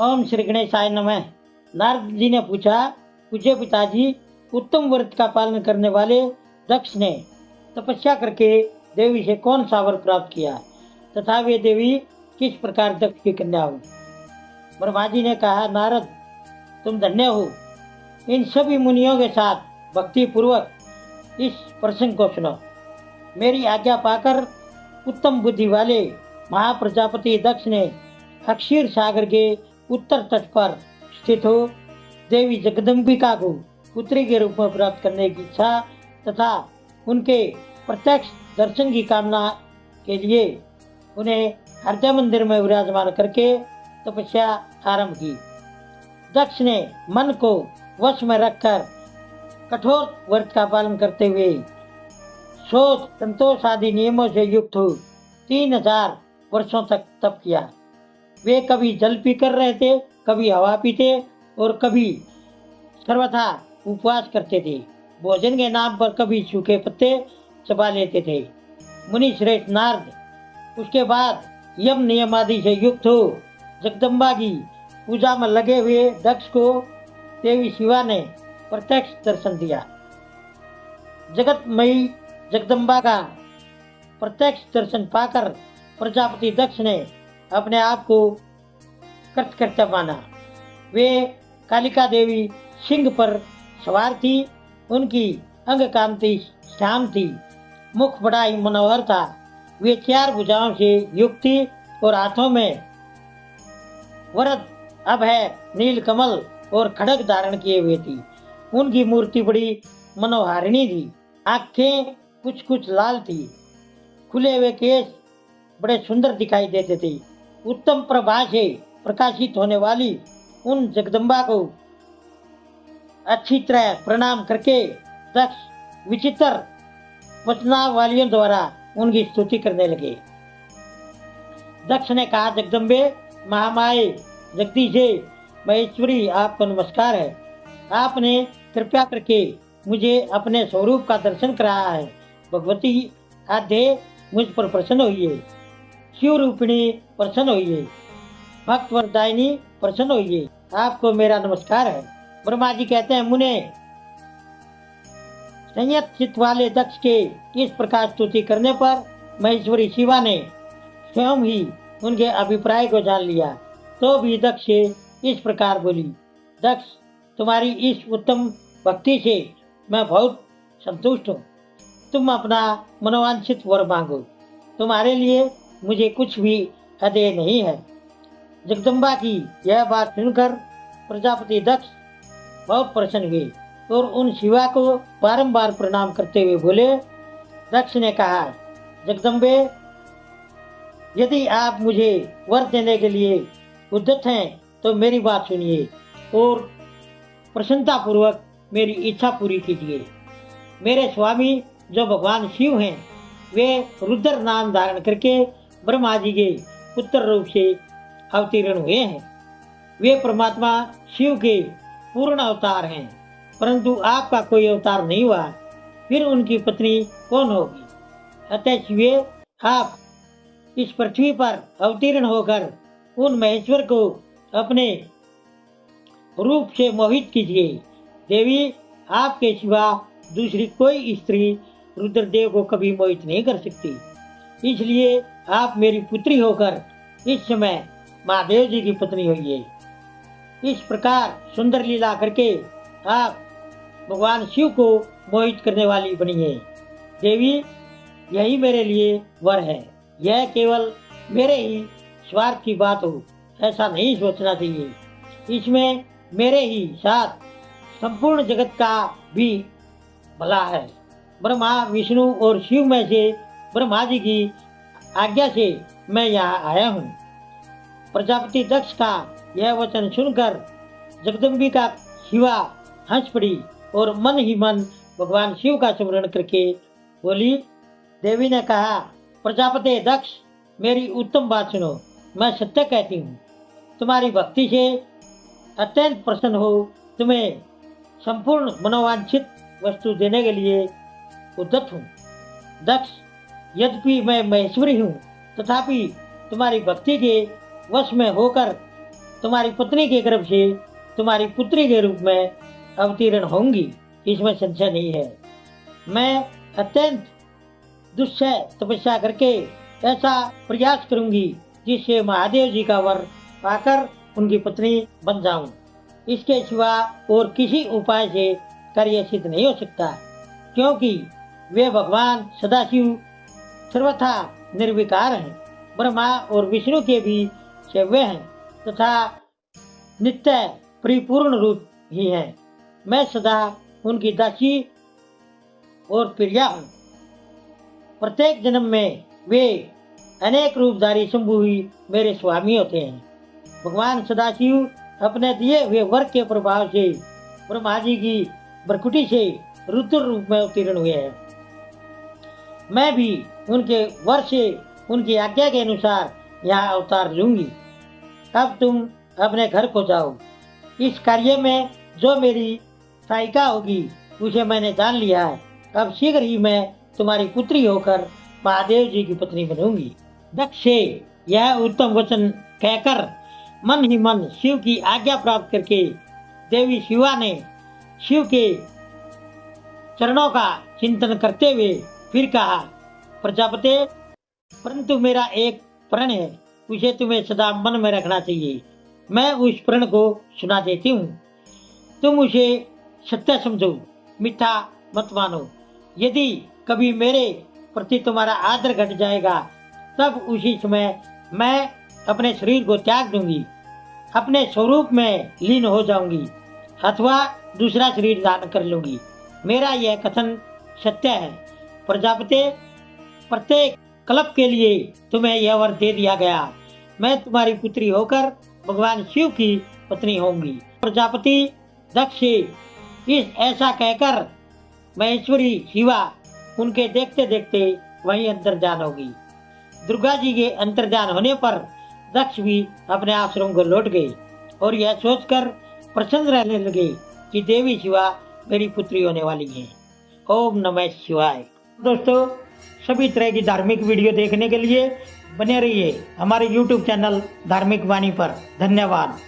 ओम श्री गणेशाय नमः। नारद जी ने पूछा, पूज्य पिताजी, उत्तम व्रत का पालन करने वाले दक्ष ने तपस्या करके देवी से कौन सा वर प्राप्त किया तथा वे देवी किस प्रकार दक्ष की कन्या हुई? ब्रह्मा जी ने कहा, नारद, तुम धन्य हो। इन सभी मुनियों के साथ भक्ति पूर्वक इस प्रसंग को सुनो। मेरी आज्ञा पाकर उत्तम बुद्धि वाले महाप्रजापति दक्ष ने अक्षीर सागर के उत्तर तट पर स्थित हो देवी जगदम्बिका को पुत्री के रूप में प्राप्त करने की इच्छा तथा उनके प्रत्यक्ष दर्शन की कामना के लिए उन्हें हृदय मंदिर में विराजमान करके तपस्या आरंभ की। दक्ष ने मन को वश में रखकर कठोर व्रत का पालन करते हुए शोध संतोष आदि नियमों से युक्त हो 3000 वर्षों तक तप किया। वे कभी जल पीकर रहे थे, कभी हवा पीते और कभी सर्वथा उपवास करते थे। भोजन के नाम पर कभी सूखे पत्ते चबा लेते थे। मुनि श्रेष्ठ नारद उसके बाद यम नियम आदि से युक्त हो जगदम्बा की पूजा में लगे हुए दक्ष को देवी शिवा ने प्रत्यक्ष दर्शन दिया। जगतमयी जगदम्बा का प्रत्यक्ष दर्शन पाकर प्रजापति दक्ष ने अपने आप को कृतकृत्य माना। वे कालिका देवी सिंह पर सवार थी। उनकी अंग कांति श्याम थी, मुख बड़ा ही मनोहर था। वे 4 भुजाओं से युक्त थी और हाथों में वरद, अभय, नील कमल और खड्ग धारण किए हुए थी। उनकी मूर्ति बड़ी मनोहारिणी थी। आंखें कुछ कुछ लाल थी। खुले हुए केश बड़े सुंदर दिखाई देते थे। उत्तम प्रभा से प्रकाशित होने वाली उन जगदम्बा को अच्छी तरह प्रणाम करके दक्ष विचित्र वचनावलियों द्वारा उनकी स्तुति करने लगे। दक्ष ने कहा, जगदम्बे, महामाये, जगदीशे, महेश्वरी, आपको नमस्कार है। आपने कृपया करके मुझे अपने स्वरूप का दर्शन कराया है। भगवती आद्य मुझ पर प्रसन्न होइए। शिव रूपिणी प्रसन्न होइए। भक्त वरदायिनी प्रसन्न होइए। आपको मेरा नमस्कार है। ब्रह्मा जी कहते हैं, मुने, संयत चित्त वाले दक्ष के इस प्रकार स्तुति करने पर महेश्वरी शिवा ने स्वयं ही उनके अभिप्राय को जान लिया। तो भी दक्ष से इस प्रकार बोली, दक्ष, तुम्हारी इस उत्तम भक्ति से मैं बहुत संतुष्ट हूँ। तुम अपना मनोवांछित वर मांगो। तुम्हारे लिए मुझे कुछ भी अदेय नहीं है। जगदम्बा की यह बात सुनकर प्रजापति दक्ष बहुत प्रसन्न हुए और उन शिवा को बारंबार प्रणाम करते हुए बोले। दक्ष ने कहा, जगदम्बे, यदि आप मुझे वर देने के लिए उद्यत हैं तो मेरी बात सुनिए और प्रसन्नता पूर्वक मेरी इच्छा पूरी कीजिए। मेरे स्वामी जो भगवान शिव हैं, वे रुद्र नाम धारण करके ब्रह्मा जी के पुत्र रूप से अवतीर्ण हुए हैं। वे परमात्मा शिव के पूर्ण अवतार हैं, परंतु आपका कोई अवतार नहीं हुआ, फिर उनकी पत्नी कौन होगी? अतः शिवे, आप इस पृथ्वी पर अवतीर्ण होकर उन महेश्वर को अपने रूप से मोहित कीजिए। देवी, आपके सिवा दूसरी कोई स्त्री रुद्रदेव को कभी मोहित नहीं कर सकती। इसलिए आप मेरी पुत्री होकर इस समय महादेव जी की पत्नी होइए। इस प्रकार सुंदर लीला करके आप भगवान शिव को मोहित करने वाली बनी है। देवी, यही मेरे लिए वर है। यह केवल मेरे ही स्वार्थ की बात हो ऐसा नहीं सोचना चाहिए। इसमें मेरे ही साथ संपूर्ण जगत का भी भला है। ब्रह्मा, विष्णु और शिव में से ब्रह्मा जी की आज्ञा से मैं यहाँ आया हूँ। प्रजापति दक्ष का यह वचन सुनकर जगदम्बिका शिवा हंस पड़ी और मन ही मन भगवान शिव का स्मरण करके बोली। देवी ने कहा, प्रजापति दक्ष, मेरी उत्तम बात सुनो। मैं सत्य कहती हूँ, तुम्हारी भक्ति से अत्यंत प्रसन्न हो तुम्हें संपूर्ण मनोवांछित वस्तु देने के लिए उद्यत हूँ। दक्ष, यद्यपि मैं महेश्वरी हूँ, तथापि तुम्हारी भक्ति के वश में होकर तुम्हारी पत्नी के गर्भ से तुम्हारी पुत्री के रूप में अवतीर्ण होंगी, इसमें संशय नहीं है। मैं अत्यंत दुस्सह तपस्या करके ऐसा प्रयास करूंगी जिससे महादेव जी का वर पाकर उनकी पत्नी बन जाऊं। इसके सिवा और किसी उपाय से कार्य सिद्ध नहीं हो सकता, क्योंकि वे भगवान सदाशिव सर्वथा निर्विकार हैं, ब्रह्मा और विष्णु के भी सेव्य हैं तथा नित्य परिपूर्ण रूप ही हैं। मैं सदा उनकी दासी और प्रिया हूँ। प्रत्येक जन्म में वे अनेक रूपधारी शंभु ही मेरे स्वामी होते हैं। भगवान सदाशिव अपने दिए हुए वर के प्रभाव से ब्रह्मा जी की भ्रकुटी से रुद्र रूप में अवतीर्ण हुए हैं। मैं भी उनके वर से उनकी आज्ञा के अनुसार यहाँ अवतार लूंगी। अब तुम अपने घर को जाओ। इस कार्य में जो मेरी सहायिका होगी उसे मैंने जान लिया है। अब शीघ्र ही मैं तुम्हारी पुत्री होकर महादेव जी की पत्नी बनूंगी। दक्ष से यह उत्तम वचन कहकर मन ही मन शिव की आज्ञा प्राप्त करके देवी शिवा ने शिव के चरणों का चिंतन करते हुए फिर कहा, प्रजापते, परंतु मेरा एक प्रण है, उसे तुम्हें सदा मन में रखना चाहिए। मैं उस प्रण को सुना देती हूँ, तुम उसे सत्य समझो, मिथ्या मत मानो। यदि कभी मेरे प्रति तुम्हारा आदर घट जाएगा तब उसी समय मैं अपने शरीर को त्याग दूंगी, अपने स्वरूप में लीन हो जाऊंगी अथवा दूसरा शरीर धारण कर लूंगी। मेरा यह कथन सत्य है। प्रजापति, प्रत्येक कल्प के लिए तुम्हें यह वर दे दिया गया। मैं तुम्हारी पुत्री होकर भगवान शिव की पत्नी होंगी। प्रजापति दक्ष इस ऐसा कहकर महेश्वरी शिवा उनके देखते देखते वहीं अंतर्धान होगी। दुर्गा जी के अंतर्धान होने पर दक्ष भी अपने आश्रम को लौट गए और यह सोचकर प्रसन्न रहने लगे कि देवी शिवा मेरी पुत्री होने वाली है। ओम नमः शिवाय। दोस्तों, सभी तरह की धार्मिक वीडियो देखने के लिए बने रहिए हमारे YouTube चैनल धार्मिक वाणी पर। धन्यवाद।